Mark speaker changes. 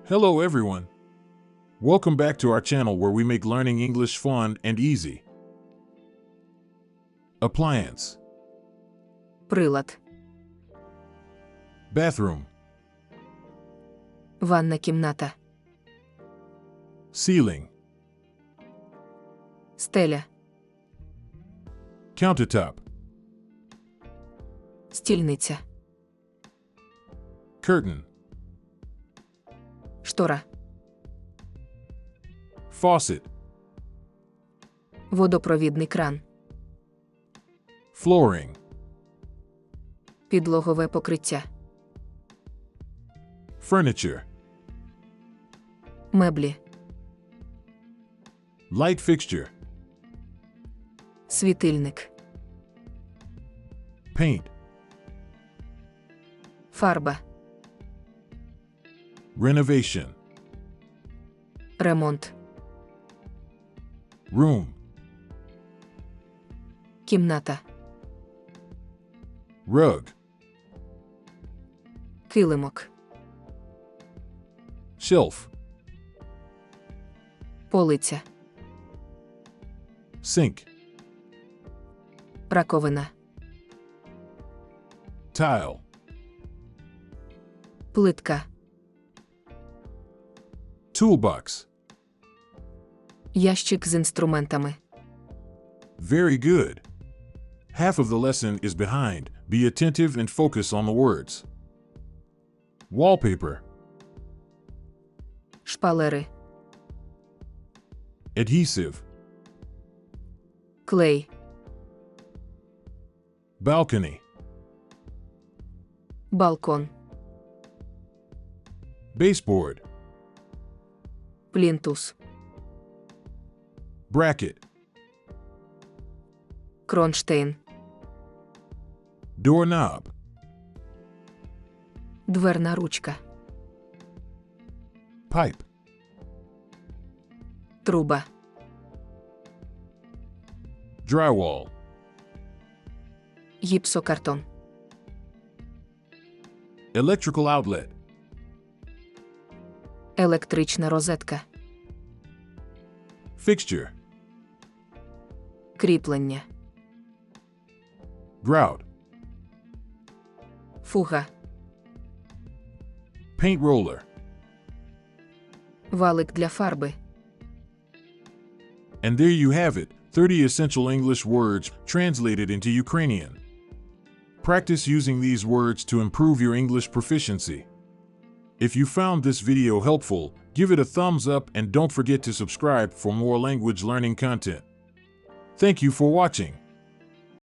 Speaker 1: Hello everyone! Welcome back to our channel where we make learning English fun and easy. Appliance.
Speaker 2: Прилад.
Speaker 1: Bathroom.
Speaker 2: Ванна кімната.
Speaker 1: Ceiling.
Speaker 2: Стеля.
Speaker 1: Countertop.
Speaker 2: Стільниця.
Speaker 1: Curtain.
Speaker 2: Штора.
Speaker 1: Faucet.
Speaker 2: Водопровідний кран.
Speaker 1: Flooring.
Speaker 2: Підлогове покриття.
Speaker 1: Furniture.
Speaker 2: Меблі.
Speaker 1: Light fixture.
Speaker 2: Світильник.
Speaker 1: Paint.
Speaker 2: Фарба.
Speaker 1: Renovation.
Speaker 2: Ремонт.
Speaker 1: Room.
Speaker 2: Кімната.
Speaker 1: Rug.
Speaker 2: Килимок.
Speaker 1: Shelf.
Speaker 2: Полиця.
Speaker 1: Sink.
Speaker 2: Раковина.
Speaker 1: Tile.
Speaker 2: Плитка.
Speaker 1: Toolbox.
Speaker 2: Ящик з інструментами.
Speaker 1: Very good. Half of the lesson is behind. Be attentive and focus on the words. Wallpaper.
Speaker 2: Шпалери.
Speaker 1: Adhesive.
Speaker 2: Клей.
Speaker 1: Balcony.
Speaker 2: Балкон.
Speaker 1: Baseboard.
Speaker 2: Плінтус.
Speaker 1: Bracket.
Speaker 2: Кронштейн.
Speaker 1: Doorknob.
Speaker 2: Дверна ручка.
Speaker 1: Pipe.
Speaker 2: Труба.
Speaker 1: Drywall.
Speaker 2: Гіпсокартон.
Speaker 1: Electrical outlet.
Speaker 2: Електрична розетка.
Speaker 1: Fixture.
Speaker 2: Кріплення.
Speaker 1: Grout.
Speaker 2: Фуга.
Speaker 1: Paint roller.
Speaker 2: Валик для фарби.
Speaker 1: And there you have it, 30 essential English words translated into Ukrainian. Practice using these words to improve your English proficiency. If you found this video helpful, give it a thumbs up and don't forget to subscribe for more language learning content. Thank you for watching.